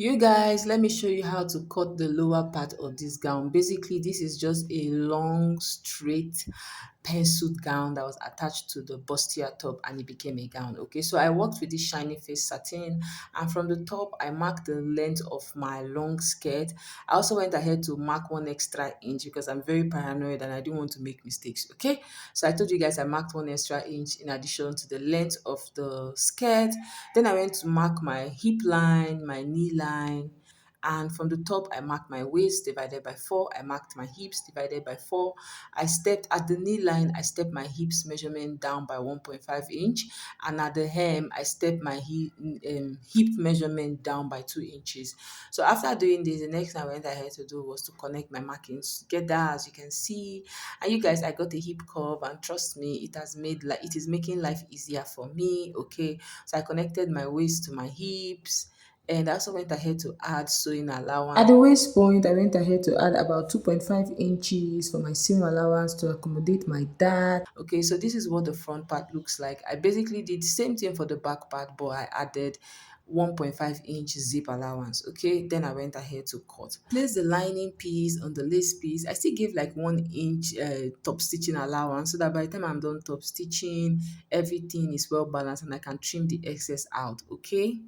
You guys, let me show you how to cut the lower part of this gown. Basically, this is just a long, straight penciled gown that was attached to the bustier top and it became a gown. Okay, so I worked with this shiny face satin, and from the top, I marked the length of my long skirt. I also went ahead to mark 1 extra inch because I'm very paranoid and I didn't want to make mistakes. Okay, so I told you guys I marked 1 extra inch in addition to the length of the skirt. Then I went to mark my hip line, my knee line, and from the top I marked my waist divided by 4. I marked my hips divided by 4. I stepped at the knee line, I stepped my hips measurement down by 1.5 inch, and at the hem I stepped my hip measurement down by 2 inches. So after doing this, the next thing I went ahead to do was to connect my markings together, as you can see. And you guys, I got a hip curve, and trust me, it is making life easier for me. Okay, so I connected my waist to my hips, and I also went ahead to add sewing allowance. At the waist point, I went ahead to add about 2.5 inches for my seam allowance to accommodate my dad. Okay, so this is what the front part looks like. I basically did the same thing for the back part, but I added 1.5 inch zip allowance. Okay, then I went ahead to cut. Place the lining piece on the lace piece. I still give like 1 inch top stitching allowance so that by the time I'm done top stitching, everything is well balanced and I can trim the excess out. Okay.